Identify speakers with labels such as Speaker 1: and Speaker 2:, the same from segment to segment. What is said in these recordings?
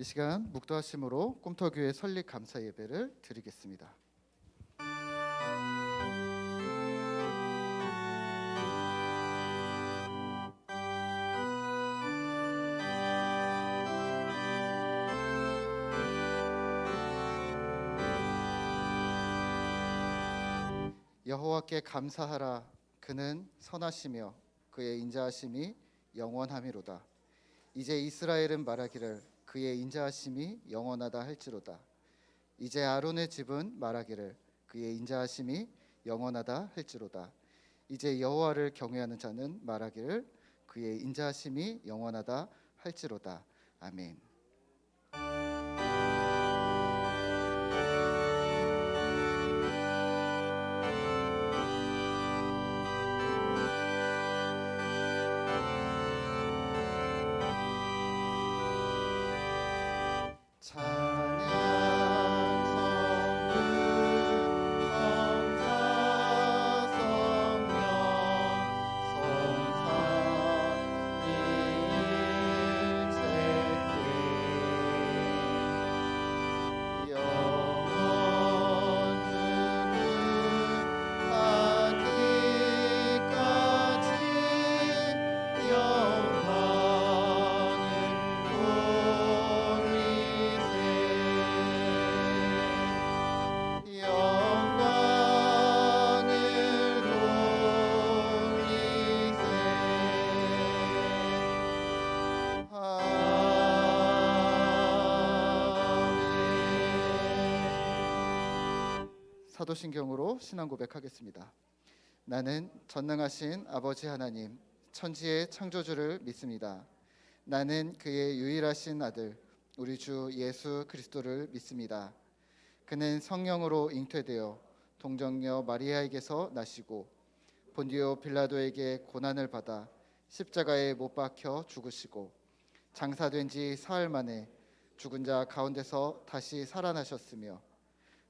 Speaker 1: 이 시간 묵도하심으로 꿈터교회 설립 감사 예배를 드리겠습니다. 여호와께 감사하라. 그는 선하시며 그의 인자하심이 영원하미로다. 이제 이스라엘은 말하기를 그의 인자하심이 영원하다 할지로다. 이제 아론의 집은 말하기를 그의 인자하심이 영원하다 할지로다. 이제 여호와를 경외하는 자는 말하기를 그의 인자하심이 영원하다 할지로다. 아멘. 사도신경으로 신앙 고백하겠습니다. 나는 전능하신 아버지 하나님, 천지의 창조주를 믿습니다. 나는 그의 유일하신 아들, 우리 주 예수 그리스도를 믿습니다. 그는 성령으로 잉태되어 동정녀 마리아에게서 나시고 본디오 빌라도에게 고난을 받아 십자가에 못 박혀 죽으시고 장사된 지 사흘 만에 죽은 자 가운데서 다시 살아나셨으며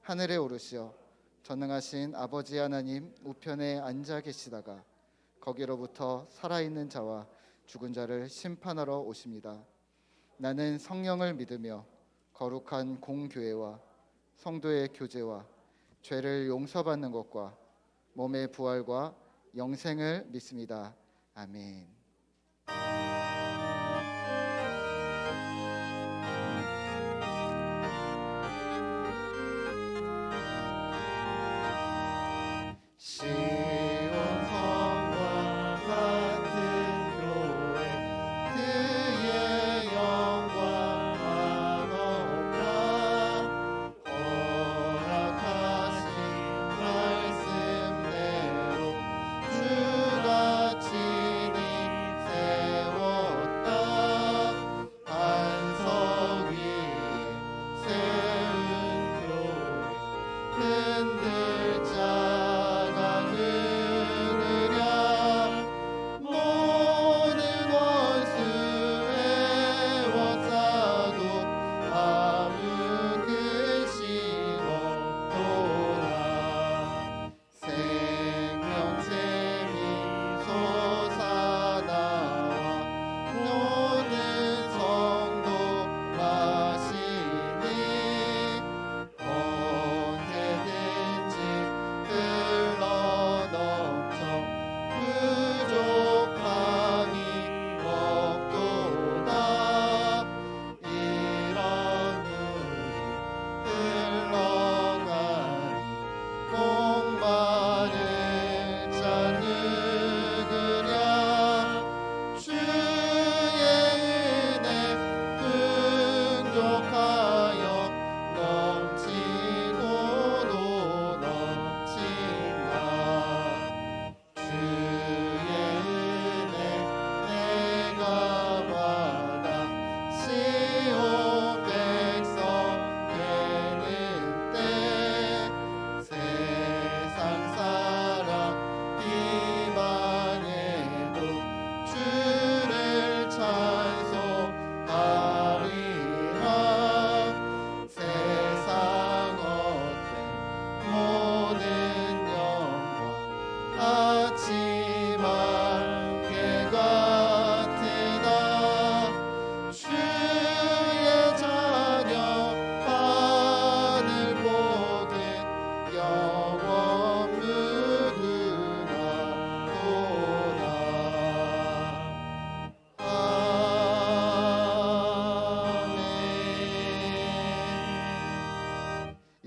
Speaker 1: 하늘에 오르시어 전능하신 아버지 하나님 우편에 앉아 계시다가 거기로부터 살아있는 자와 죽은 자를 심판하러 오십니다. 나는 성령을 믿으며 거룩한 공교회와 성도의 교제와 죄를 용서받는 것과 몸의 부활과 영생을 믿습니다. 아멘.
Speaker 2: 주가 친히 세워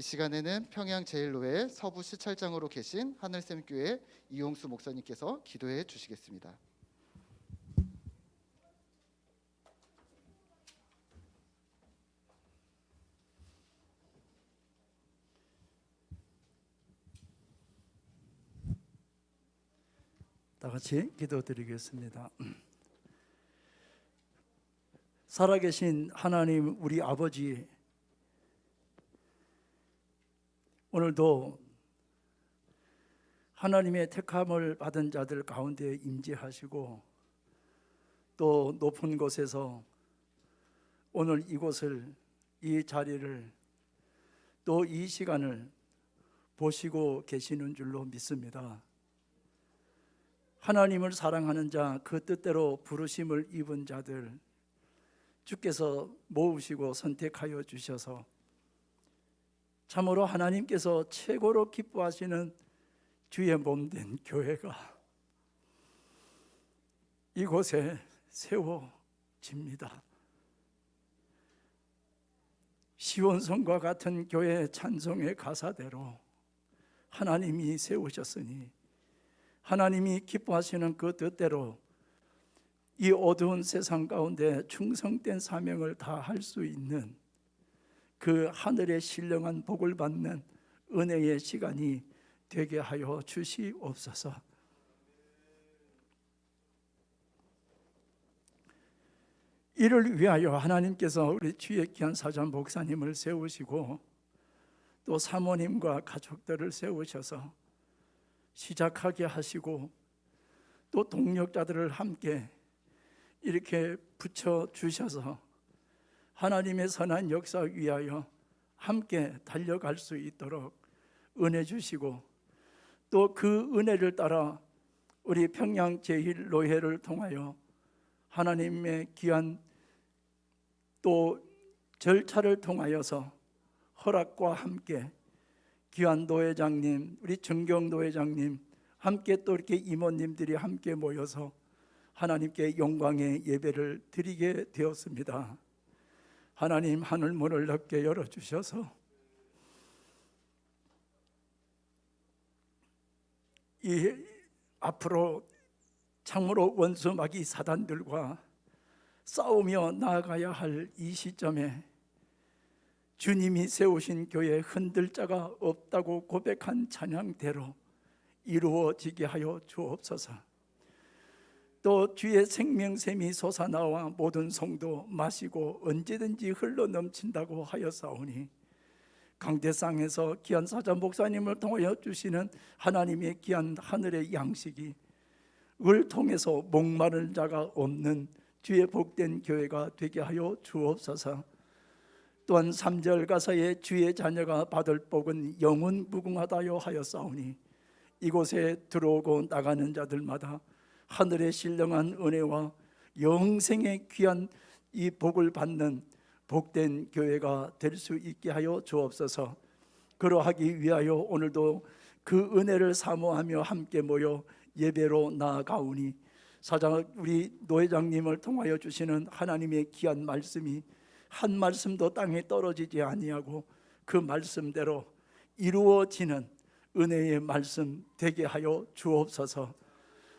Speaker 1: 시간에는 평양 제일로회 서부 시찰장으로 계신 하늘샘 교회 이용수 목사님께서 기도해 주시겠습니다.
Speaker 2: 다 같이 기도드리겠습니다. 살아계신 하나님 우리 아버지, 오늘도 하나님의 택함을 받은 자들 가운데 임재하시고 또 높은 곳에서 오늘 이곳을, 이 자리를, 또 이 시간을 보시고 계시는 줄로 믿습니다. 하나님을 사랑하는 자, 그 뜻대로 부르심을 입은 자들 주께서 모으시고 선택하여 주셔서 참으로 하나님께서 최고로 기뻐하시는 주의 몸된 교회가 이곳에 세워집니다. 시온성과 같은 교회 찬송의 가사대로 하나님이 세우셨으니 하나님이 기뻐하시는 그 뜻대로 이 어두운 세상 가운데 충성된 사명을 다할 수 있는 그 하늘의 신령한 복을 받는 은혜의 시간이 되게 하여 주시옵소서. 이를 위하여 하나님께서 우리 주의 귀한 사장 목사님을 세우시고 또 사모님과 가족들을 세우셔서 시작하게 하시고 또 동력자들을 함께 이렇게 붙여주셔서 하나님의 선한 역사 위하여 함께 달려갈 수 있도록 은혜 주시고 또 그 은혜를 따라 우리 평양 제1노회를 통하여 하나님의 귀한 또 절차를 통하여서 허락과 함께 귀한 노회장님, 우리 정경 노회장님 함께 또 이렇게 임원님들이 함께 모여서 하나님께 영광의 예배를 드리게 되었습니다. 하나님 하늘 문을 넓게 열어주셔서 이 앞으로 참으로 원수 마귀 사단들과 싸우며 나아가야 할 이 시점에 주님이 세우신 교회 흔들 자가 없다고 고백한 찬양대로 이루어지게 하여 주옵소서. 또 주의 생명샘이 솟아나와 모든 성도 마시고 언제든지 흘러넘친다고 하였사오니 강대상에서 귀한 사자 목사님을 통하여 주시는 하나님의 귀한 하늘의 양식이 을 통해서 목마른 자가 없는 주의 복된 교회가 되게 하여 주옵소서. 또한 3절 가사에 주의 자녀가 받을 복은 영원 무궁하다요 하였사오니 이곳에 들어오고 나가는 자들마다 하늘의 신령한 은혜와 영생의 귀한 이 복을 받는 복된 교회가 될 수 있게 하여 주옵소서. 그러하기 위하여 오늘도 그 은혜를 사모하며 함께 모여 예배로 나아가오니 사장 우리 노회장님을 통하여 주시는 하나님의 귀한 말씀이 한 말씀도 땅에 떨어지지 아니하고 그 말씀대로 이루어지는 은혜의 말씀 되게 하여 주옵소서.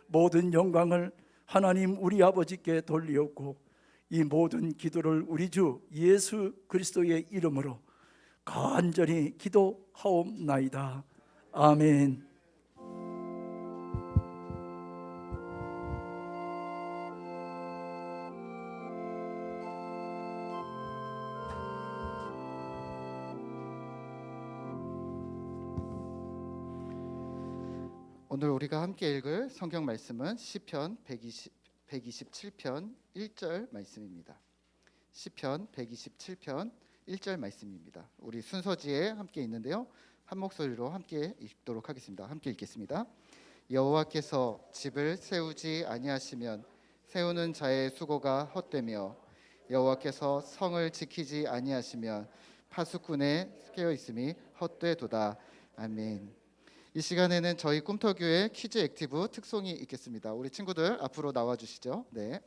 Speaker 2: 모든 영광을 하나님 우리 아버지께 돌리었고 이 모든 기도를 우리 주 예수 그리스도의 이름으로 간절히 기도하옵나이다. 아멘.
Speaker 1: 오늘 우리가 함께 읽을 성경 말씀은 시편 127편 1절 말씀입니다. 시편 127편 1절 말씀입니다. 우리 순서지에 함께 있는데요. 한 목소리로 함께 읽도록 하겠습니다. 함께 읽겠습니다. 여호와께서 집을 세우지 아니하시면 세우는 자의 수고가 헛되며 여호와께서 성을 지키지 아니하시면 파수꾼의 깨어 있음이 헛되도다. 아멘. 이 시간에는 저희 꿈터교회 퀴즈 액티브 특송이 있겠습니다. 우리 친구들 앞으로 나와 주시죠. 네.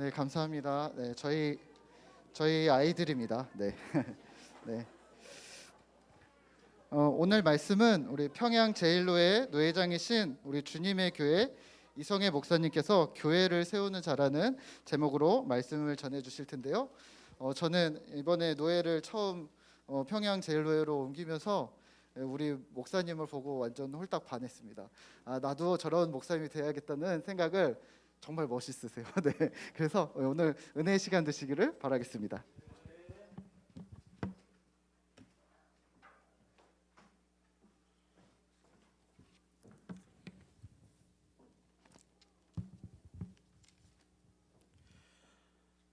Speaker 1: 네, 감사합니다. 네, 저희 아이들입니다. 네. 네. 오늘 말씀은 우리 평양 제일로의 노회장이신 우리 주님의 교회 이성애 목사님께서 교회를 세우는 자라는 제목으로 말씀을 전해 주실 텐데요. 저는 이번에 노회를 처음 평양 제일로회로 옮기면서 우리 목사님을 보고 완전 홀딱 반했습니다. 아, 나도 저런 목사님이 돼야겠다는 생각을 정말 멋있으세요. 네, 그래서 오늘 은혜의 시간 되시기를 바라겠습니다.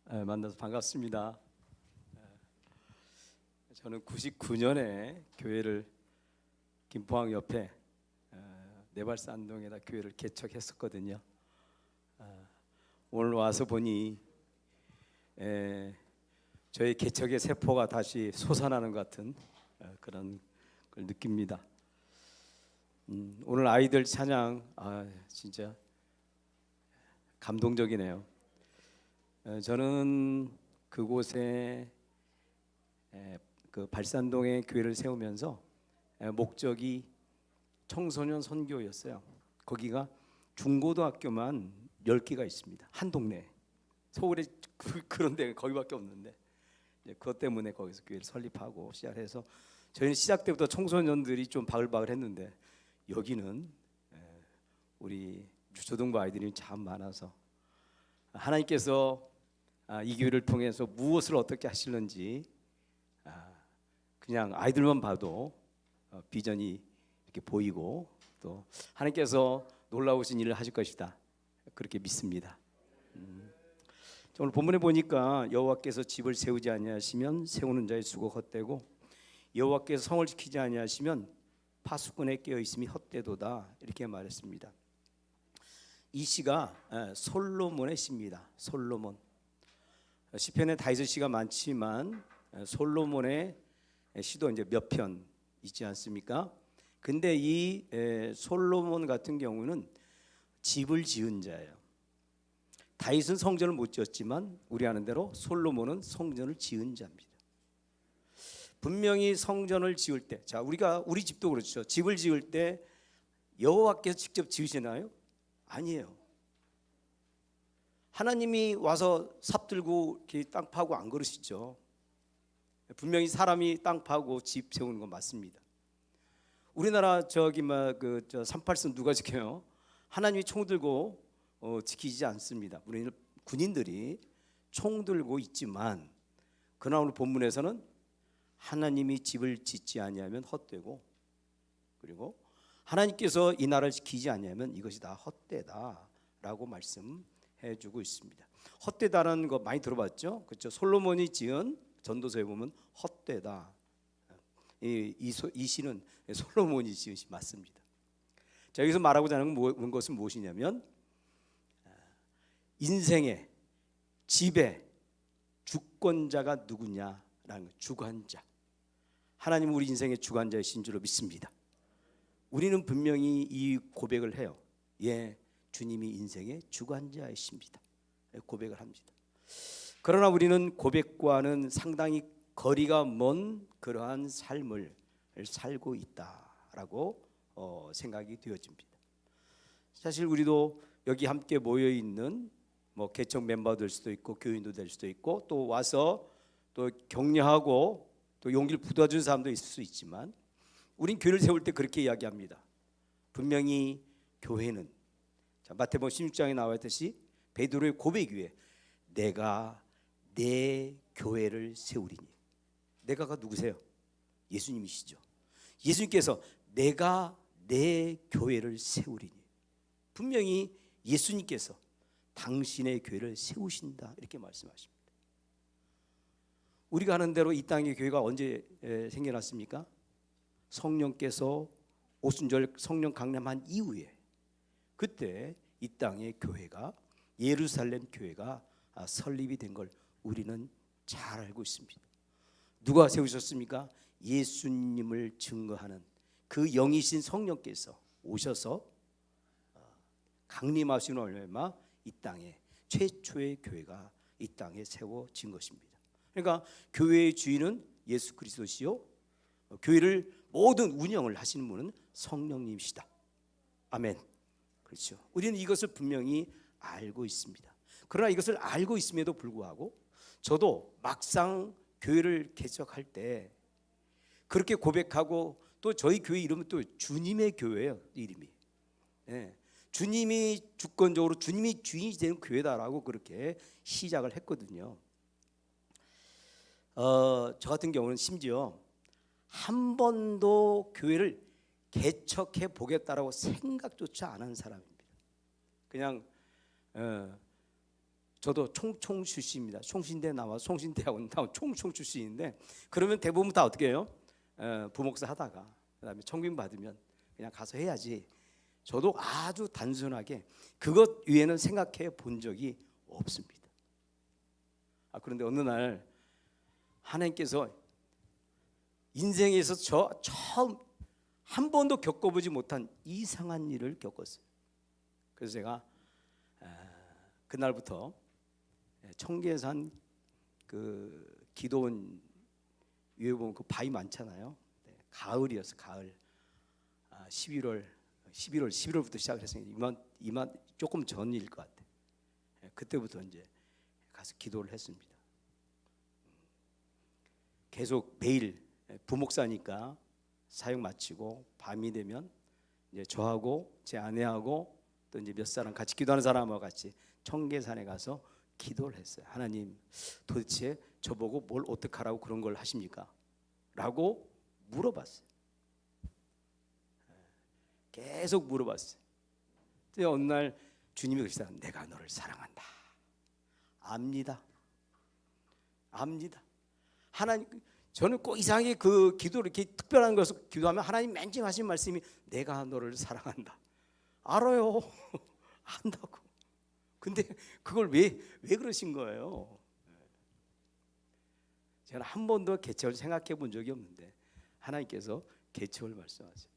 Speaker 3: 만나서 반갑습니다. 저는 99년에 교회를 김포항 옆에 네발산동에다 교회를 개척했었거든요. 오늘 와서 보니 저희 개척의 세포가 다시 솟아나는 것 같은 그런 걸 느낍니다. 오늘 아이들 찬양 진짜 감동적이네요. 저는 그곳에 그 발산동에 교회를 세우면서 목적이 청소년 선교였어요. 거기가 중고등학교만 10개가 있습니다. 한 동네. 서울에 그런 데가 거기밖에 없는데 그것 때문에 거기서 교회를 설립하고 시작해서 저희는 시작 때부터 청소년들이 좀 바글바글했는데 여기는 우리 유초등부 아이들이 참 많아서 하나님께서 이 교회를 통해서 무엇을 어떻게 하시는지 그냥 아이들만 봐도 비전이 이렇게 보이고 또 하나님께서 놀라우신 일을 하실 것이다 그렇게 믿습니다. 오늘 본문에 보니까 여호와께서 집을 세우지 아니하시면 세우는 자의 수고 헛되고 여호와께서 성을 지키지 아니하시면 파수꾼에 깨어 있음이 헛되도다 이렇게 말했습니다. 이 시가 솔로몬의 시입니다. 솔로몬. 시편에 다윗의 시가 많지만 솔로몬의 시도 이제 몇 편 있지 않습니까? 근데 이 솔로몬 같은 경우는 집을 지은 자예요. 다윗은 성전을 못 지었지만 우리 아는 대로 솔로몬은 성전을 지은 자입니다. 분명히 성전을 지을 때, 자 우리 집도 그렇죠. 집을 지을 때 여호와께서 직접 지으시나요? 아니에요. 하나님이 와서 삽 들고 이렇게 땅 파고 안 그러시죠. 분명히 사람이 땅 파고 집 세우는 건 맞습니다. 우리나라 저기 그 38선 누가 지켜요? 하나님이 총 들고 지키지 않습니다. 우리는 군인들이 총 들고 있지만 그러나 오늘 본문에서는 하나님이 집을 짓지 아니하면 헛되고 그리고 하나님께서 이 나라를 지키지 아니하면 이것이 다 헛되다라고 말씀해주고 있습니다. 헛되다라는 거 많이 들어봤죠? 그렇죠? 솔로몬이 지은 전도서에 보면 헛되다. 이 시는 솔로몬이 지은 시 맞습니다. 자, 여기서 말하고자 하는 것은 무엇이냐면 인생의 집의 주권자가 누구냐라는 주관자. 하나님은 우리 인생의 주관자이신 줄로 믿습니다. 우리는 분명히 이 고백을 해요. 예, 주님이 인생의 주관자이십니다. 고백을 합니다. 그러나 우리는 고백과는 상당히 거리가 먼 그러한 삶을 살고 있다라고 생각이 되어집니다. 사실 우리도 여기 함께 모여 있는 개척 멤버 될 수도 있고 교인도 될 수도 있고 또 와서 또 격려하고 또 용기를 북돋아준 사람도 있을 수 있지만 우린 교회를 세울 때 그렇게 이야기합니다. 분명히 교회는 마태복음 16장에 나와 있듯이 베드로의 고백 위에 내가 내 교회를 세우리니. 내가가 누구세요? 예수님이시죠. 예수님께서 내가 내 교회를 세우리니. 분명히 예수님께서 당신의 교회를 세우신다 이렇게 말씀하십니다. 우리가 하는 대로 이 땅의 교회가 언제 생겨났습니까? 성령께서 오순절 성령 강림한 이후에 그때 이 땅의 교회가 예루살렘 교회가 설립이 된 걸 우리는 잘 알고 있습니다. 누가 세우셨습니까? 예수님을 증거하는 그 영이신 성령께서 오셔서 강림하시는 얼마 이 땅에 최초의 교회가 이 땅에 세워진 것입니다. 그러니까 교회의 주인은 예수 그리스도시요, 교회를 모든 운영을 하시는 분은 성령님이시다. 아멘. 그렇죠. 우리는 이것을 분명히 알고 있습니다. 그러나 이것을 알고 있음에도 불구하고 저도 막상 교회를 개척할 때 그렇게 고백하고, 또 저희 교회 이름은 또 주님의 교회예요. 이름이. 예. 주님이 주권적으로 주님이 주인이 되는 교회다라고 그렇게 시작을 했거든요. 저 같은 경우는 심지어 한 번도 교회를 개척해 보겠다라고 생각조차 안 한 사람입니다. 그냥 저도 총총 출신입니다. 총신대 나와 총신대학원 나온 총총 출신인데, 그러면 대부분 다 어떻게 해요? 부목사 하다가 그다음에 청빙 받으면 그냥 가서 해야지. 저도 아주 단순하게 그것 위에는 생각해 본 적이 없습니다. 그런데 어느 날 하나님께서 인생에서 저 처음 한 번도 겪어보지 못한 이상한 일을 겪었어요. 그래서 제가 그날부터 청계산 그 기도원 위에 보면 그 바위 많잖아요. 가을이었어, 가을. 11월부터 시작을 했으니 이만 조금 전일 것 같아. 그때부터 이제 가서 기도를 했습니다. 계속 매일 부목사니까 사역 마치고 밤이 되면 이제 저하고 제 아내하고 또 이제 몇 사람 같이 기도하는 사람하고 같이 청계산에 가서 기도를 했어요. 하나님, 도대체 저보고 뭘 어떻게 하라고 그런 걸 하십니까? 라고 물어봤어요. 계속 물어봤어요. 어느 날 주님이 그러시다. 내가 너를 사랑한다. 압니다. 하나님, 저는 꼭 이상하게 그 기도를 이렇게 특별한 것을 기도하면 하나님 맨 처음 하신 말씀이 내가 너를 사랑한다. 알아요. 안다고. 근데 그걸 왜 그러신 거예요? 제가 한 번도 개척을 생각해 본 적이 없는데 하나님께서 개척을 말씀하세요.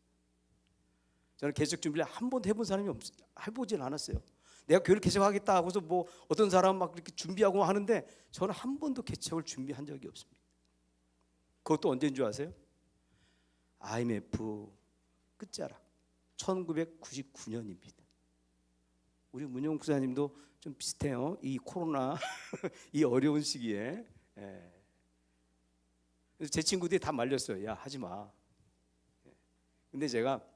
Speaker 3: 저는 개척 준비를 한 번도 해본 사람이 해보진 않았어요. 내가 교회를 개척하겠다 하고서 뭐 어떤 사람 막 이렇게 준비하고 하는데 저는 한 번도 개척을 준비한 적이 없습니다. 그것도 언제인 줄 아세요? IMF 끝자락 1999년입니다. 우리 문용 부사님도 좀 비슷해요. 이 코로나 이 어려운 시기에. 그래서 제 친구들이 다 말렸어요. 야, 하지 마. 근데 제가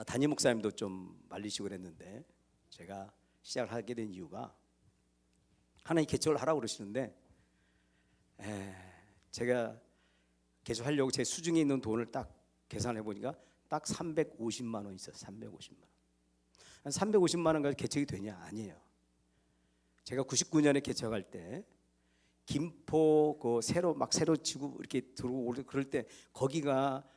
Speaker 3: 담임 목사님도 좀 말리시고 그랬는데 제가 시작을 하게 된 이유가 하나님 개척을 하라고 그러시는데 제가 개척하려고 제 수중에 있는 돈을 딱 계산해 보니까 딱 350만 원 있어요. 350만 원. 한 350만 원 가지고 개척이 되냐? 아니에요. 제가 99년에 개척할 때 김포 그 새로 지구 이렇게 들어오고 그럴 때 거기가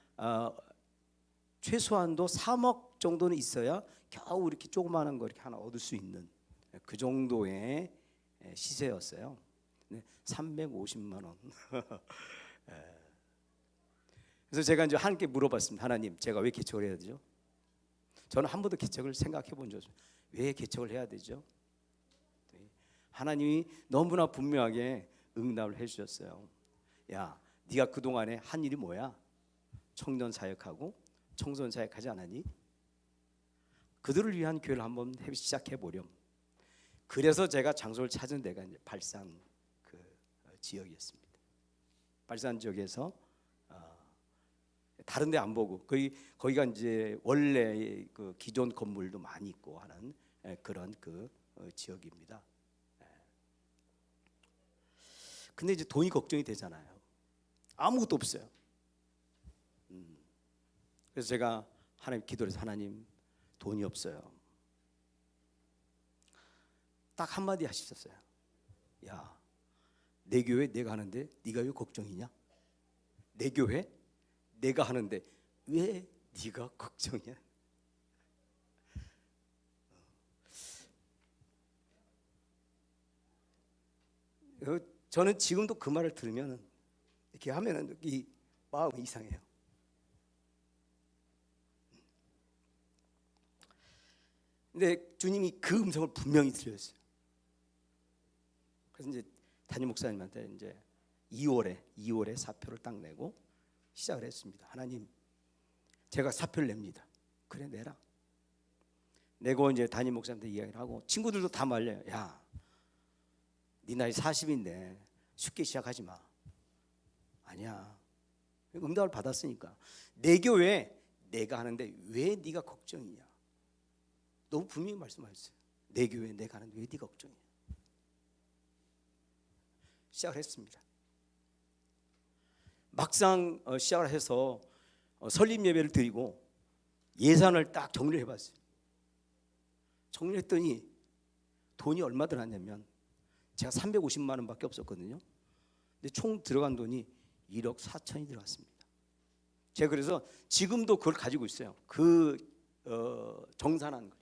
Speaker 3: 최소한도 3억 정도는 있어야 겨우 이렇게 조그마한 거 이렇게 하나 얻을 수 있는 그 정도의 시세였어요. 350만 원. 그래서 제가 이제 하나님께 물어봤습니다. 하나님, 제가 왜 개척을 해야 되죠? 저는 한 번도 개척을 생각해 본 적 없어요. 왜 개척을 해야 되죠? 하나님이 너무나 분명하게 응답을 해주셨어요. 야, 네가 그 동안에 한 일이 뭐야? 청년 사역하고 청소년 사역하지 않았니? 그들을 위한 교회를 한번 시작해 보렴. 그래서 제가 장소를 찾은 데가 이제 발산 그 지역이었습니다. 발산 지역에서 다른 데 안 보고 거기가 이제 원래 그 기존 건물도 많이 있고 하는 그런 그 지역입니다. 근데 이제 돈이 걱정이 되잖아요. 아무것도 없어요. 그래서 제가 하나님 기도를 해서 하나님 돈이 없어요. 딱 한마디 하셨어요. 야, 내 교회 내가 하는데 네가 왜 걱정이냐? 내 교회 내가 하는데 왜 네가 걱정이야? 저는 지금도 그 말을 들으면 이렇게 하면은 이 마음이 이상해요. 근데 주님이 그 음성을 분명히 들렸어요. 그래서 이제 담임 목사님한테 이제 2월에 사표를 딱 내고 시작을 했습니다. 하나님, 제가 사표를 냅니다. 그래, 내라. 내고 이제 담임 목사님한테 이야기를 하고 친구들도 다 말려요. 야, 네 나이 40인데 쉽게 시작하지 마. 아니야. 응답을 받았으니까. 내 교회 내가 하는데 왜 네가 걱정이냐. 너무 분명히 말씀하셨어요. 내 교회 내가 하는데 왜 네가 걱정이냐. 시작을 했습니다. 막상 시작을 해서 설립 예배를 드리고 예산을 딱 정리를 해봤어요. 정리했더니 돈이 얼마 들었냐면 제가 350만 원밖에 없었거든요. 근데 총 들어간 돈이 1억 4천이 들어갔습니다. 제가 그래서 지금도 그걸 가지고 있어요. 그 정산한 거,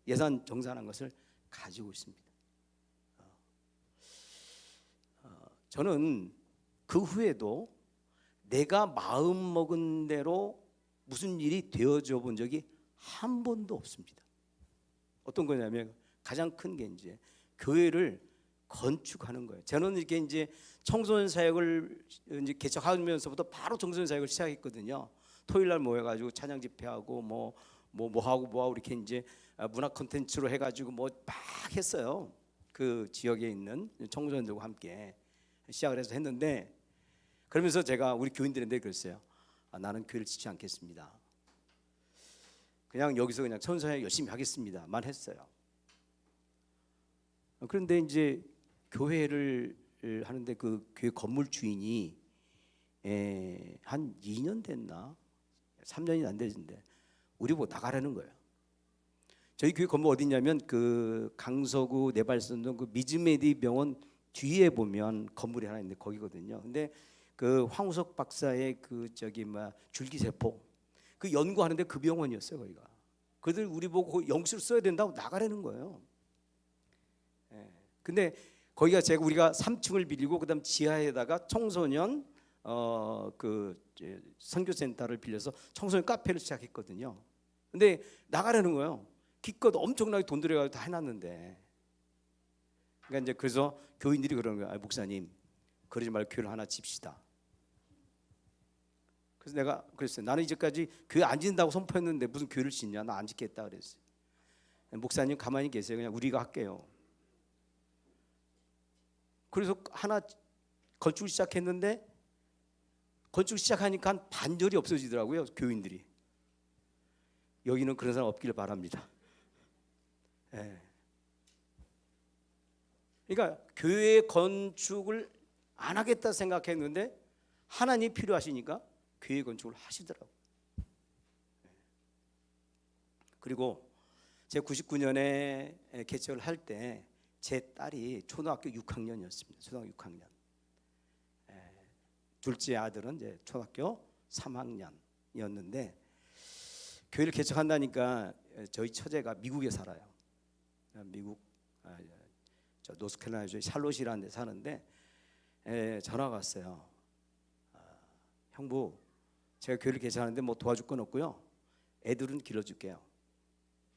Speaker 3: 예산 정산한 것을 가지고 있습니다. 저는 그 후에도 내가 마음 먹은 대로 무슨 일이 되어져 본 적이 한 번도 없습니다. 어떤 거냐면 가장 큰 게 이제 교회를 건축하는 거예요. 저는 이렇게 이제 청소년 사역을 이제 개척하면서부터 바로 청소년 사역을 시작했거든요. 토요일 날 모여가지고 찬양 집회하고 뭐 하고 이렇게 이제 문화 콘텐츠로 해가지고 뭐 막 했어요. 그 지역에 있는 청소년들과 함께 시작을 해서 했는데, 그러면서 제가 우리 교인들한테 그랬어요. 나는 교회를 짓지 않겠습니다. 그냥 여기서 그냥 청소년 열심히 하겠습니다만 했어요. 그런데 이제 교회를 하는데 그 교회 건물 주인이 한 2년 됐나 3년이 안 되는데 우리 보고 나가라는 거예요. 저희 교회 건물 어디냐면 그 강서구 내발선동 그 미즈메디 병원 뒤에 보면 건물이 하나 있는데 거기거든요. 근데 그 황우석 박사의 그 줄기세포 그 연구하는데 그 병원이었어요. 거기가. 그들 우리 보고 영수를 써야 된다고 나가라는 거예요. 근데 거기가 우리가 3층을 빌리고 그다음 지하에다가 청소년 그 선교센터를 빌려서 청소년 카페를 시작했거든요. 근데 나가라는 거예요. 기껏 엄청나게 돈 들여가지고 다 해놨는데. 그러니까 이제 그래서 교인들이 그러는 거예요. 목사님, 그러지 말고 교회를 하나 집시다. 그래서 내가 그랬어요. 나는 이제까지 교회 안 짓는다고 선포했는데 무슨 교회를 짓냐? 나 안 짓겠다 그랬어요. 목사님 가만히 계세요. 그냥 우리가 할게요. 그래서 하나 건축을 시작했는데 건축 시작하니까 한 반절이 없어지더라고요. 교인들이. 여기는 그런 사람 없기를 바랍니다. 그러니까 교회 건축을 안 하겠다 생각했는데 하나님이 필요하시니까 교회 건축을 하시더라고요. 그리고 제가 99년에 개척을 할 때 제 딸이 초등학교 6학년이었습니다. 초등학교 6학년. 둘째 아들은 이제 초등학교 3학년이었는데 교회를 개척한다니까 저희 처제가 미국에 살아요. 미국 저 노스캐롤라이나주 샬롯이라는 데 사는데 전화가 왔어요. 형부, 제가 교회를 개척하는데 뭐 도와줄 건 없고요. 애들은 길러줄게요.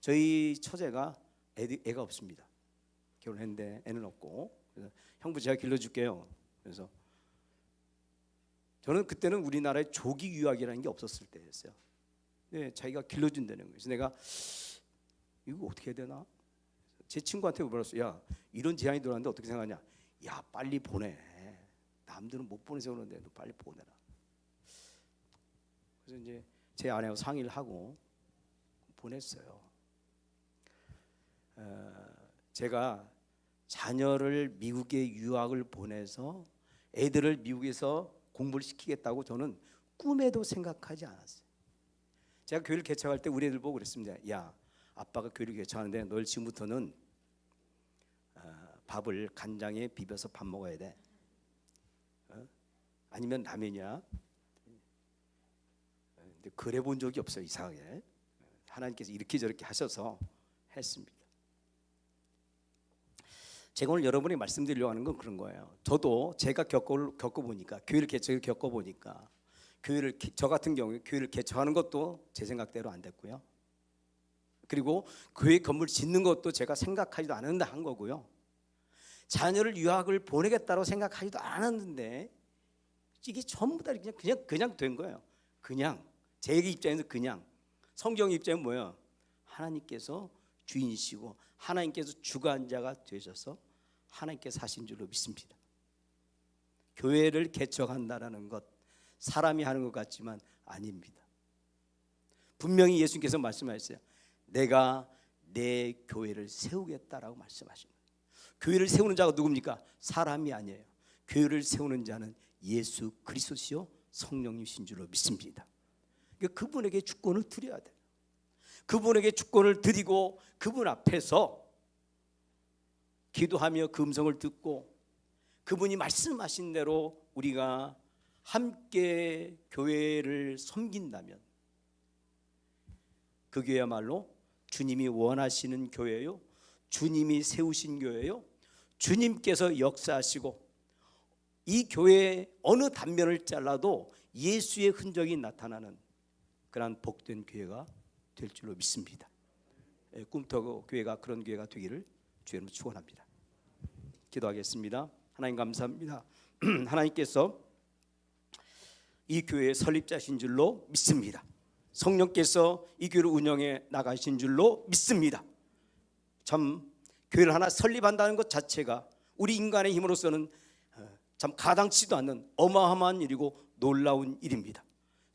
Speaker 3: 저희 처제가 애가 없습니다. 결혼했는데 애는 없고. 그래서 형부 제가 길러줄게요. 그래서 저는 그때는 우리나라에 조기 유학이라는 게 없었을 때였어요. 네, 자기가 길러준다는 거예요. 그래서 내가 이거 어떻게 해야 되나? 제 친구한테 물었어요. 야, 이런 제안이 들어왔는데 어떻게 생각하냐? 야, 빨리 보내. 남들은 못 보내서 그러는데 너 빨리 보내라. 그래서 이제 제 아내하고 상의를 하고 보냈어요. 제가 자녀를 미국에 유학을 보내서 애들을 미국에서 공부를 시키겠다고 저는 꿈에도 생각하지 않았어요. 제가 교회를 개척할 때 우리 애들 보고 그랬습니다. 야, 아빠가 교회를 개척하는데 널 지금부터는 밥을 간장에 비벼서 밥 먹어야 돼. 아니면 라면이야. 근데 그래 본 적이 없어요. 이상하게 하나님께서 이렇게 저렇게 하셔서 했습니다. 제가 오늘 여러분에게 말씀드리려고 하는 건 그런 거예요. 저도 제가 겪어보니까 교회를 개척을 겪어보니까 저 같은 경우에 교회를 개척하는 것도 제 생각대로 안 됐고요. 그리고 교회 건물 짓는 것도 제가 생각하지도 않는다 한 거고요. 자녀를 유학을 보내겠다고 생각하지도 않았는데 이게 전부 다 그냥 된 거예요. 그냥 제 입장에서 그냥 성경 입장은 뭐예요? 하나님께서 주인이시고 하나님께서 주관자가 되셔서 하나님께서 하신 줄로 믿습니다. 교회를 개척한다라는 것 사람이 하는 것 같지만 아닙니다. 분명히 예수님께서 말씀하셨어요. 내가 내 교회를 세우겠다라고 말씀하신 거예요. 교회를 세우는 자가 누굽니까? 사람이 아니에요. 교회를 세우는 자는 예수 그리스도시요 성령님이신 줄로 믿습니다. 그러니까 그분에게 주권을 드려야 돼요. 그분에게 주권을 드리고 그분 앞에서 기도하며 그 음성을 듣고 그분이 말씀하신 대로 우리가 함께 교회를 섬긴다면 그 교회야말로 주님이 원하시는 교회요, 주님이 세우신 교회요, 주님께서 역사하시고 이 교회의 어느 단면을 잘라도 예수의 흔적이 나타나는 그러한 복된 교회가 될 줄로 믿습니다. 꿈터 교회가 그런 교회가 되기를 주님으로 축원합니다. 기도하겠습니다. 하나님 감사합니다. 하나님께서 이 교회의 설립자신 줄로 믿습니다. 성령께서 이 교회를 운영해 나가신 줄로 믿습니다. 참 교회를 하나 설립한다는 것 자체가 우리 인간의 힘으로서는 참 가당치도 않는 어마어마한 일이고 놀라운 일입니다.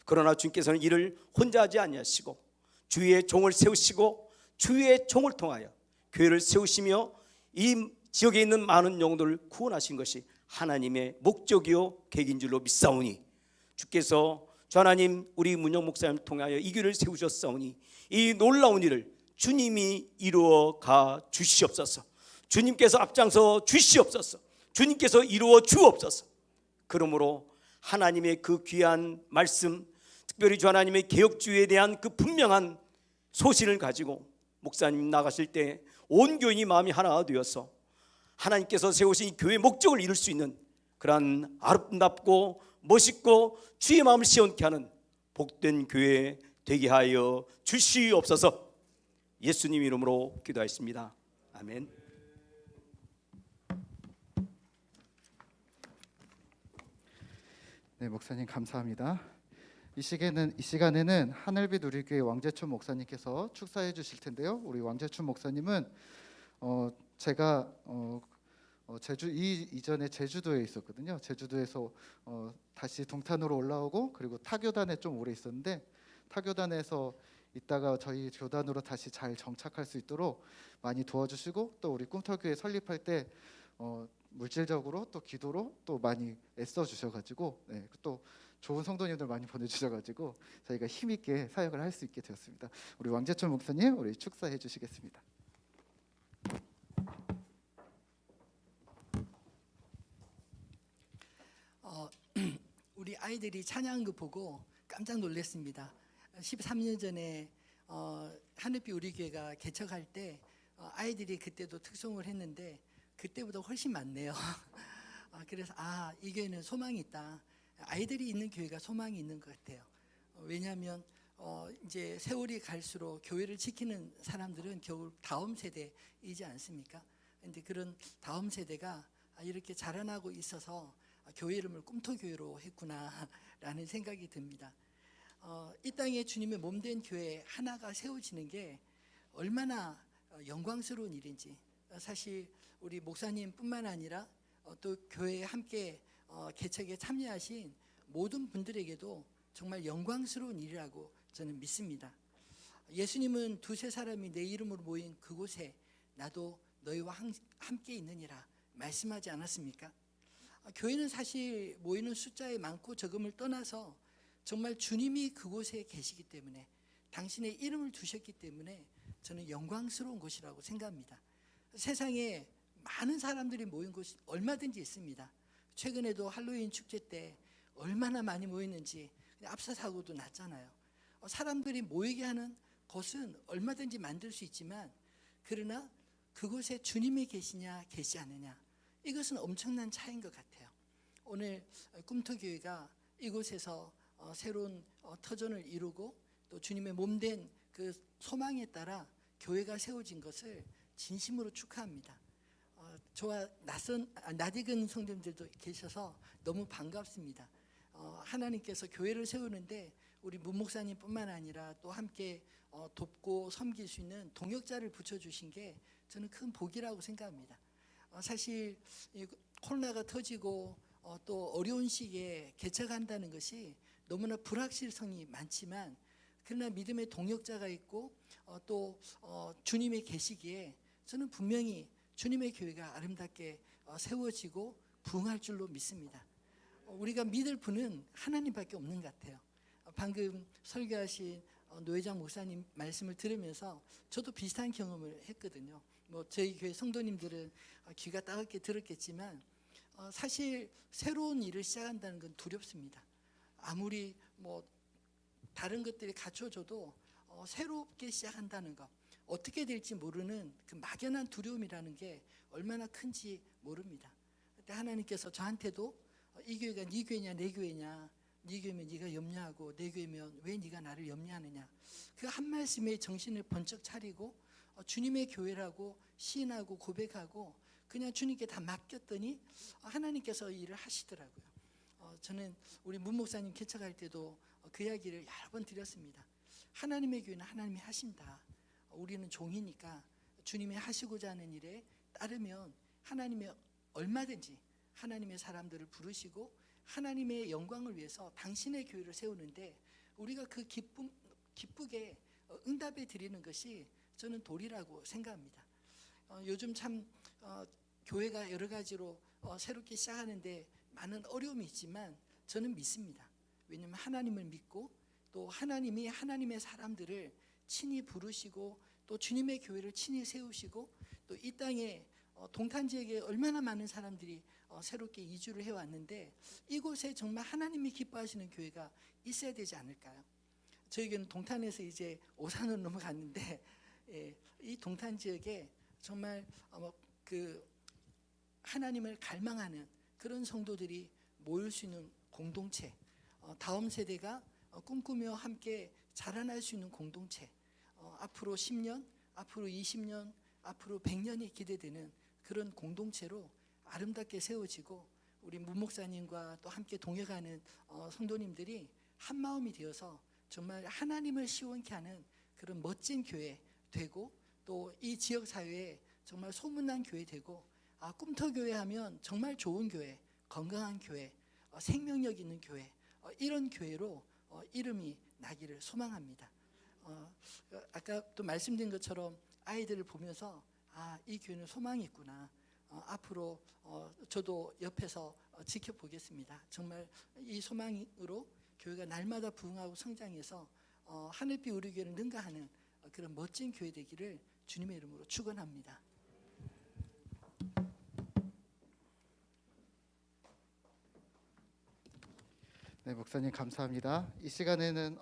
Speaker 3: 그러나 주님께서는 이를 혼자 하지 아니하시고 주의 종을 세우시고 주의 종을 통하여 교회를 세우시며 이 지역에 있는 많은 영혼들을 구원하신 것이 하나님의 목적이요 계획인 줄로 믿사오니 주께서 주 하나님 우리 문영 목사님을 통하여 이 교회를 세우셨사오니 이 놀라운 일을 주님이 이루어 가 주시옵소서. 주님께서 앞장서 주시옵소서. 주님께서 이루어 주옵소서. 그러므로 하나님의 그 귀한 말씀, 특별히 주 하나님의 개혁주의에 대한 그 분명한 소신을 가지고 목사님 나가실 때 온 교인이 마음이 하나가 되어서 하나님께서 세우신 이 교회의 목적을 이룰 수 있는 그러한 아름답고 멋있고 주의 마음을 시원케 하는 복된 교회 되게 하여 주시옵소서. 예수님 이름으로 기도하였습니다. 아멘.
Speaker 1: 네, 목사님 감사합니다. 이 시간에는 하늘빛 우리교회 왕재춘 목사님께서 축사해 주실 텐데요. 우리 왕재춘 목사님은 제가 이전에 제주도에 있었거든요. 제주도에서 다시 동탄으로 올라오고 그리고 타교단에 좀 오래 있었는데 타교단에서 있다가 저희 교단으로 다시 잘 정착할 수 있도록 많이 도와주시고 또 우리 꿈터교회 설립할 때 물질적으로 또 기도로 또 많이 애써 주셔가지고 네, 또 좋은 성도님들 많이 보내주셔가지고 저희가 힘 있게 사역을 할 수 있게 되었습니다. 우리 왕재철 목사님 우리 축사해 주시겠습니다.
Speaker 4: 우리 아이들이 찬양그 보고 깜짝 놀랐습니다. 13년 전에 하늘빛 우리 교회가 개척할 때 아이들이 그때도 특송을 했는데 그때보다 훨씬 많네요. 그래서 이 교회는 소망이 있다. 아이들이 있는 교회가 소망이 있는 것 같아요. 왜냐하면 이제 세월이 갈수록 교회를 지키는 사람들은 겨우 다음 세대이지 않습니까? 그런데 그런 다음 세대가 이렇게 자라나고 있어서 교회 이름을 꿈터교회로 했구나라는 생각이 듭니다. 이 땅에 주님의 몸된 교회 하나가 세워지는 게 얼마나 영광스러운 일인지 사실 우리 목사님뿐만 아니라 또 교회에 함께 개척에 참여하신 모든 분들에게도 정말 영광스러운 일이라고 저는 믿습니다. 예수님은 두세 사람이 내 이름으로 모인 그곳에 나도 너희와 함께 있느니라 말씀하지 않았습니까? 교회는 사실 모이는 숫자의 많고 적음을 떠나서 정말 주님이 그곳에 계시기 때문에 당신의 이름을 두셨기 때문에 저는 영광스러운 곳이라고 생각합니다. 세상에 많은 사람들이 모인 곳이 얼마든지 있습니다. 최근에도 할로윈 축제 때 얼마나 많이 모였는지 압사 사고도 났잖아요. 사람들이 모이게 하는 곳은 얼마든지 만들 수 있지만 그러나 그곳에 주님이 계시냐 계시지 않느냐 이것은 엄청난 차이인 것 같아요. 오늘 꿈터교회가 이곳에서 새로운 터전을 이루고 또 주님의 몸된 그 소망에 따라 교회가 세워진 것을 진심으로 축하합니다. 저와 낯익은 성도님들도 계셔서 너무 반갑습니다. 하나님께서 교회를 세우는데 우리 문 목사님뿐만 아니라 또 함께 돕고 섬길 수 있는 동역자를 붙여주신 게 저는 큰 복이라고 생각합니다. 사실 이 코로나가 터지고 또 어려운 시기에 개척한다는 것이 너무나 불확실성이 많지만, 그러나 믿음의 동역자가 있고 또 주님의 계시기에 저는 분명히 주님의 교회가 아름답게 세워지고 부흥할 줄로 믿습니다. 우리가 믿을 분은 하나님밖에 없는 것 같아요. 방금 설교하신 노회장 목사님 말씀을 들으면서 저도 비슷한 경험을 했거든요. 뭐 저희 교회 성도님들은 귀가 따갑게 들었겠지만 사실 새로운 일을 시작한다는 건 두렵습니다. 아무리 뭐 다른 것들이 갖춰져도 새롭게 시작한다는 것, 어떻게 될지 모르는 그 막연한 두려움이라는 게 얼마나 큰지 모릅니다. 그때 하나님께서 저한테도 이 교회가 네 교회냐 내 교회냐, 네 교회면 네가 염려하고 내 교회면 왜 네가 나를 염려하느냐, 그 한 말씀에 정신을 번쩍 차리고 주님의 교회라고 시인하고 고백하고 그냥 주님께 다 맡겼더니 하나님께서 일을 하시더라고요. 저는 우리 문 목사님 개척할 때도 그 이야기를 여러 번 드렸습니다. 하나님의 교회는 하나님이 하신다. 우리는 종이니까 주님이 하시고자 하는 일에 따르면 하나님이 얼마든지 하나님의 사람들을 부르시고 하나님의 영광을 위해서 당신의 교회를 세우는데 우리가 그 기쁘게 응답해 드리는 것이 저는 도리라고 생각합니다. 요즘 참 교회가 여러 가지로 새롭게 시작하는데 많은 어려움이 있지만 저는 믿습니다. 왜냐하면 하나님을 믿고 또 하나님이 하나님의 사람들을 친히 부르시고 또 주님의 교회를 친히 세우시고 또 이 땅에 동탄 지역에 얼마나 많은 사람들이 새롭게 이주를 해왔는데 이곳에 정말 하나님이 기뻐하시는 교회가 있어야 되지 않을까요? 저희는 동탄에서 이제 오산으로 넘어갔는데 이 동탄 지역에 정말 그 하나님을 갈망하는 그런 성도들이 모일 수 있는 공동체, 다음 세대가 꿈꾸며 함께 자라날 수 있는 공동체, 앞으로 10년, 앞으로 20년, 앞으로 100년이 기대되는 그런 공동체로 아름답게 세워지고 우리 문 목사님과 또 함께 동역하는 성도님들이 한 마음이 되어서 정말 하나님을 시원케 하는 그런 멋진 교회 되고 또 이 지역 사회에 정말 소문난 교회 되고 꿈터교회 하면 정말 좋은 교회, 건강한 교회, 생명력 있는 교회, 이런 교회로 이름이 나기를 소망합니다. 아까 또 말씀드린 것처럼 아이들을 보면서 이 교회는 소망이 있구나. 앞으로 저도 옆에서 지켜보겠습니다. 정말 이 소망으로 교회가 날마다 부흥하고 성장해서 하늘빛 우리 교회를 능가하는 그런 멋진 교회 되기를 주님의 이름으로 축원합니다.
Speaker 1: 네, 목사님 감사합니다. 이 시간에는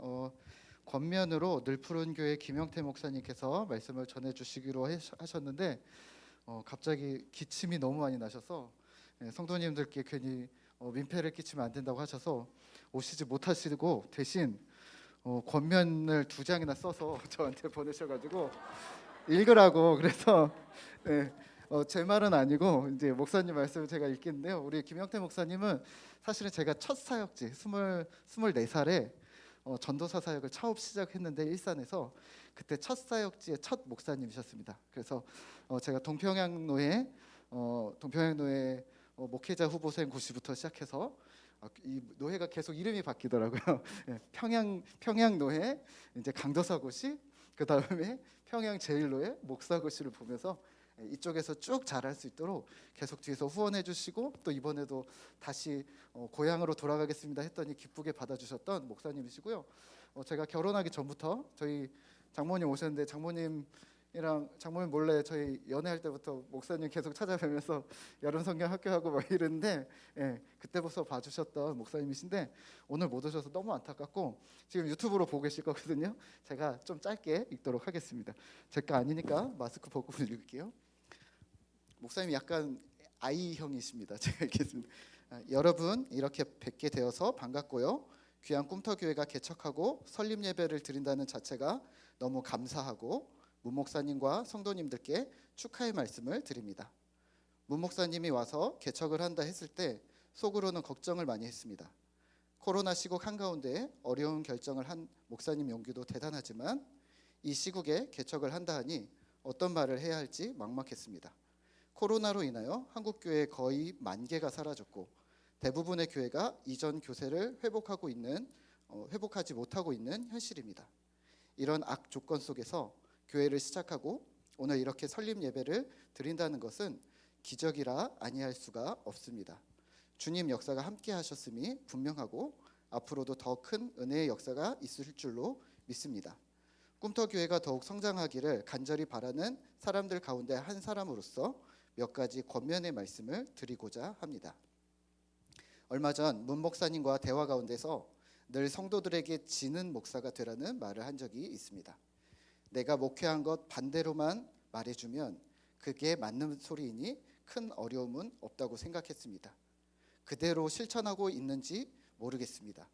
Speaker 1: 권면으로 늘푸른 교회 김영태 목사님께서 말씀을 전해주시기로 하셨는데 갑자기 기침이 너무 많이 나셔서 성도님들께 괜히 민폐를 끼치면 안 된다고 하셔서 오시지 못하시고 대신 권면을 2장이나 써서 저한테 보내셔가지고 읽으라고. 그래서 네, 제 말은 아니고 이제 목사님 말씀을 제가 읽겠는데요. 우리 김영태 목사님은 사실은 제가 첫 사역지 24살에 전도사 사역을 처음 시작했는데 일산에서 그때 첫 사역지의 첫 목사님이셨습니다. 그래서 제가 동평양노회 목회자 후보생 고시부터 시작해서 이 노회가 계속 이름이 바뀌더라고요. 평양노회, 이제 강도사고시, 그 다음에 평양제일노회 목사고시를 보면서 이쪽에서 쭉 자랄 수 있도록 계속 뒤에서 후원해 주시고 또 이번에도 다시 고향으로 돌아가겠습니다 했더니 기쁘게 받아주셨던 목사님이시고요. 제가 결혼하기 전부터 저희 장모님 오셨는데 장모님 몰래 저희 연애할 때부터 목사님 계속 찾아뵈면서 여름 성경 학교하고 막 이랬는데 그때부터 봐주셨던 목사님이신데 오늘 못 오셔서 너무 안타깝고 지금 유튜브로 보고 계실 거거든요. 제가 좀 짧게 읽도록 하겠습니다. 제 거 아니니까 마스크 벗고 읽을게요. 목사님이 약간 아이형이십니다. 제가 읽겠습니다. 여러분 이렇게 뵙게 되어서 반갑고요. 귀한 꿈터교회가 개척하고 설립 예배를 드린다는 자체가 너무 감사하고 문 목사님과 성도님들께 축하의 말씀을 드립니다. 문 목사님이 와서 개척을 한다 했을 때 속으로는 걱정을 많이 했습니다. 코로나 시국 한가운데 어려운 결정을 한 목사님 용기도 대단하지만 이 시국에 개척을 한다 하니 어떤 말을 해야 할지 막막했습니다. 코로나로 인하여 한국 교회 거의 10,000개가 사라졌고 대부분의 교회가 이전 교세를 회복하지 못하고 있는 현실입니다. 이런 악 조건 속에서 교회를 시작하고 오늘 이렇게 설립 예배를 드린다는 것은 기적이라 아니할 수가 없습니다. 주님 역사가 함께 하셨음이 분명하고 앞으로도 더 큰 은혜의 역사가 있을 줄로 믿습니다. 꿈터교회가 더욱 성장하기를 간절히 바라는 사람들 가운데 한 사람으로서 몇 가지 권면의 말씀을 드리고자 합니다. 얼마 전 문 목사님과 대화 가운데서 늘 성도들에게 지는 목사가 되라는 말을 한 적이 있습니다. 내가 목회한 것 반대로만 말해주면 그게 맞는 소리이니 큰 어려움은 없다고 생각했습니다. 그대로 실천하고 있는지 모르겠습니다.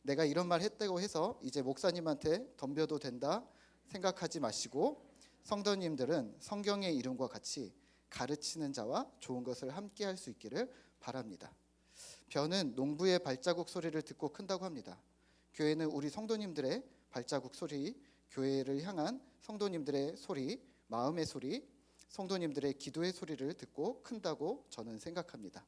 Speaker 1: 내가 이런 말 했다고 해서 이제 목사님한테 덤벼도 된다 생각하지 마시고 성도님들은 성경의 이름과 같이 가르치는 자와 좋은 것을 함께 할 수 있기를 바랍니다. 벼는 농부의 발자국 소리를 듣고 큰다고 합니다. 교회는 우리 성도님들의 발자국 소리, 교회를 향한 성도님들의 소리, 마음의 소리, 성도님들의 기도의 소리를 듣고 큰다고 저는 생각합니다.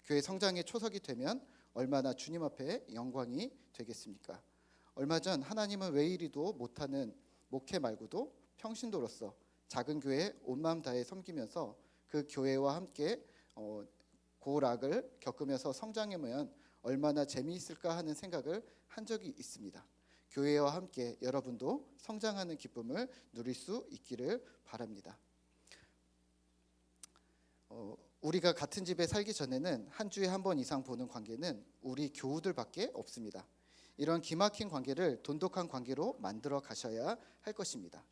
Speaker 1: 교회 성장의 초석이 되면 얼마나 주님 앞에 영광이 되겠습니까? 얼마 전 하나님은 왜 이리도 못하는 목회 말고도 평신도로서 작은 교회에 온 마음 다해 섬기면서 그 교회와 함께 고락을 겪으면서 성장하면 얼마나 재미있을까 하는 생각을 한 적이 있습니다. 교회와 함께 여러분도 성장하는 기쁨을 누릴 수 있기를 바랍니다. 우리가 같은 집에 살기 전에는 한 주에 한 번 이상 보는 관계는 우리 교우들밖에 없습니다. 이런 기막힌 관계를 돈독한 관계로 만들어 가셔야 할 것입니다.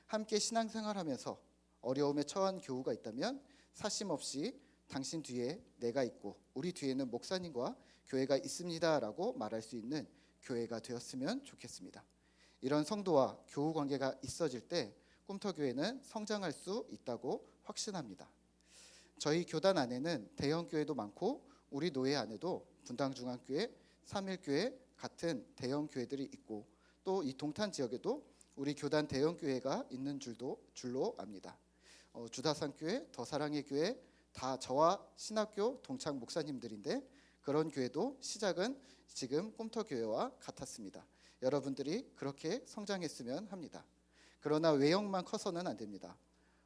Speaker 1: 함께 신앙생활하면서 어려움에 처한 교우가 있다면 사심 없이 당신 뒤에 내가 있고 우리 뒤에는 목사님과 교회가 있습니다라고 말할 수 있는 교회가 되었으면 좋겠습니다. 이런 성도와 교우 관계가 있어질 때 꿈터교회는 성장할 수 있다고 확신합니다. 저희 교단 안에는 대형 교회도 많고 우리 노예 안에도 분당중앙교회, 삼일교회 같은 대형 교회들이 있고 또 이 동탄 지역에도 우리 교단 대형 교회가 있는 줄로 압니다. 주다산교회, 더사랑의 교회 다 저와 신학교 동창 목사님들인데 그런 교회도 시작은 지금 꿈터교회와 같았습니다. 여러분들이 그렇게 성장했으면 합니다. 그러나 외형만 커서는 안 됩니다.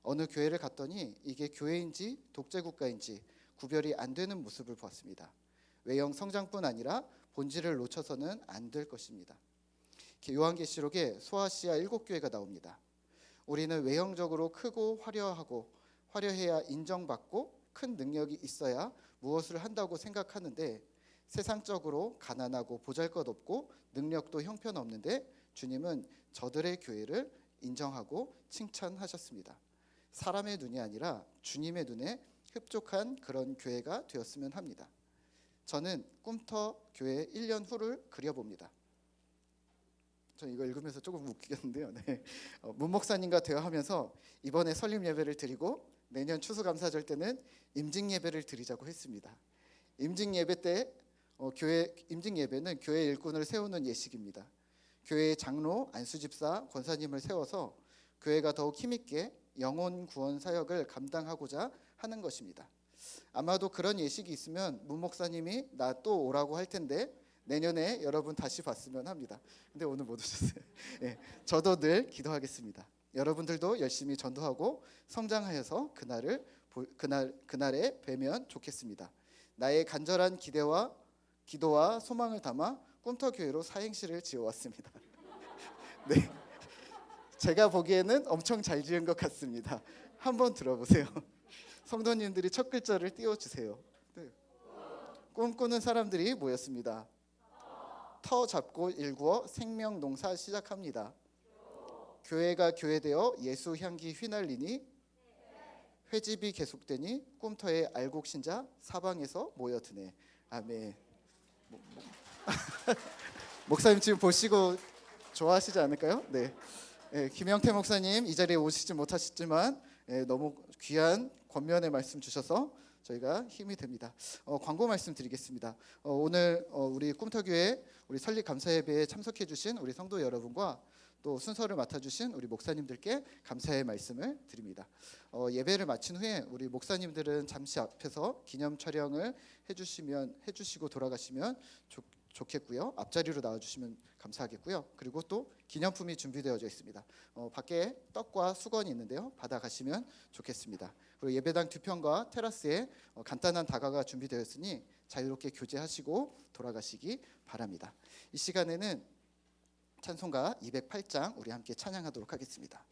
Speaker 1: 어느 교회를 갔더니 이게 교회인지 독재국가인지 구별이 안 되는 모습을 보았습니다. 외형 성장뿐 아니라 본질을 놓쳐서는 안 될 것입니다. 요한계시록에 소아시아 7교회가 나옵니다. 우리는 외형적으로 크고 화려해야 인정받고 큰 능력이 있어야 무엇을 한다고 생각하는데 세상적으로 가난하고 보잘것없고 능력도 형편없는데 주님은 저들의 교회를 인정하고 칭찬하셨습니다. 사람의 눈이 아니라 주님의 눈에 흡족한 그런 교회가 되었으면 합니다. 저는 꿈터 교회 1년 후를 그려봅니다. 저 이거 읽으면서 조금 웃기겠는데요. 네. 문 목사님과 대화하면서 이번에 설립 예배를 드리고 내년 추수감사절 때는 임직 예배를 드리자고 했습니다. 임직 예배 때 임직 예배는 교회 일꾼을 세우는 예식입니다. 교회의 장로, 안수집사, 권사님을 세워서 교회가 더욱 힘있게 영혼 구원 사역을 감당하고자 하는 것입니다. 아마도 그런 예식이 있으면 문 목사님이 나 또 오라고 할 텐데 내년에 여러분 다시 봤으면 합니다. 근데 오늘 못 오셨어요. 네, 저도 늘 기도하겠습니다. 여러분들도 열심히 전도하고 성장하여서 그날에 뵈면 좋겠습니다. 나의 간절한 기도와 소망을 담아 꿈터교회로 사행시를 지어왔습니다. 네, 제가 보기에는 엄청 잘 지은 것 같습니다. 한번 들어보세요. 성도님들이 첫 글자를 띄워주세요. 네. 꿈꾸는 사람들이 모였습니다. 터 잡고 일구어 생명농사 시작합니다. 교회가 교회되어 예수 향기 휘날리니 회집이 계속되니 꿈터의 알곡신자 사방에서 모여드네. 아멘. 목사님 지금 보시고 좋아하시지 않을까요? 네. 김영태 목사님 이 자리에 오시지 못하셨지만 너무 귀한 권면의 말씀 주셔서 저희가 힘이 됩니다. 광고 말씀 드리겠습니다. 오늘 우리 꿈터교회 우리 설립 감사 예배에 참석해 주신 우리 성도 여러분과 또 순서를 맡아주신 우리 목사님들께 감사의 말씀을 드립니다. 예배를 마친 후에 우리 목사님들은 잠시 앞에서 기념 촬영을 해주시고 돌아가시면 좋겠고요. 앞자리로 나와주시면 감사하겠고요. 그리고 또 기념품이 준비되어져 있습니다. 밖에 떡과 수건이 있는데요. 받아가시면 좋겠습니다. 그리고 예배당 뒤편과 테라스에 간단한 다가가 준비되어 있으니 자유롭게 교제하시고 돌아가시기 바랍니다. 이 시간에는 찬송가 208장 우리 함께 찬양하도록 하겠습니다.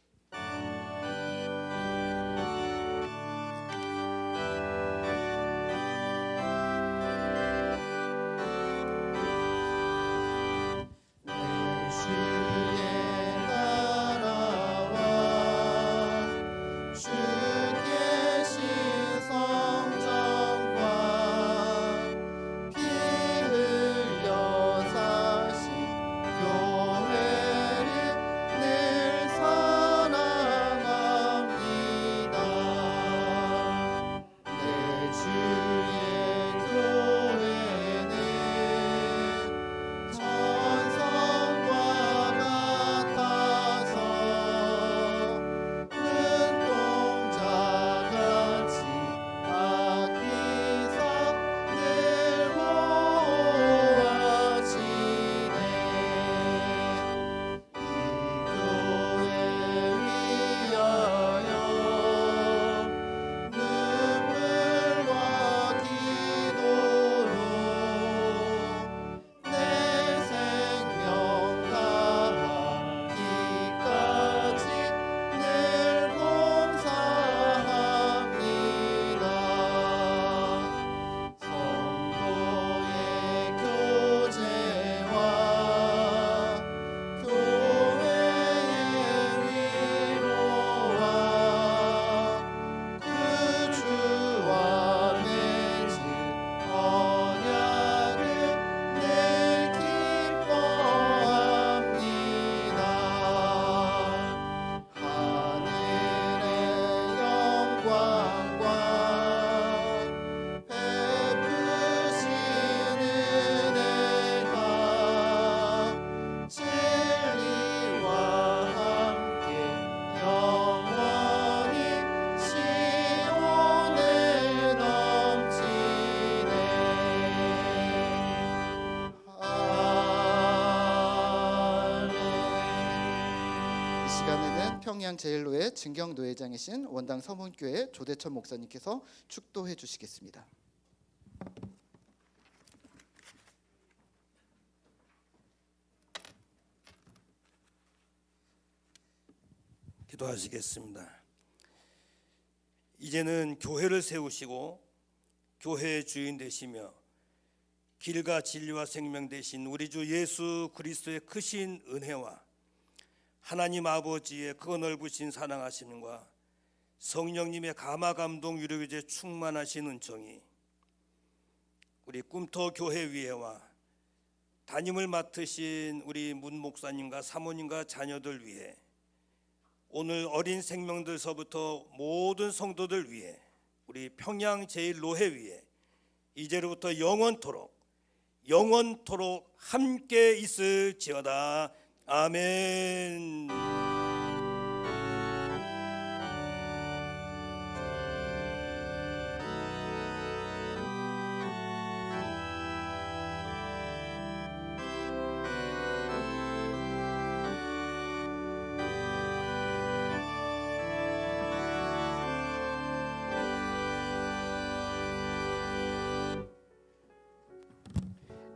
Speaker 1: 평양제일로의 진경노회장이신 원당 서문교회 조대천 목사님께서 축도해 주시겠습니다.
Speaker 5: 기도하시겠습니다. 이제는 교회를 세우시고 교회의 주인 되시며 길과 진리와 생명 되신 우리 주 예수 그리스도의 크신 은혜와 하나님 아버지의 크고 넓으신 사랑하심과 성령님의 감화 감동 위로교제 충만하신 은총이 우리 꿈터 교회 위에와 담임을 맡으신 우리 문 목사님과 사모님과 자녀들 위에 오늘 어린 생명들서부터 모든 성도들 위해 우리 평양 제1노회 위에 이제로부터 영원토록 함께 있을지어다. 아멘.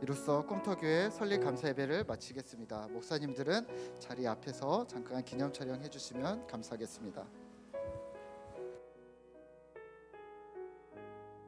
Speaker 1: 이로써 꿈터교회 설립 감사 예배를 마치겠습니다. 목사님들은 자리 앞에서 잠깐 기념 촬영해 주시면 감사하겠습니다.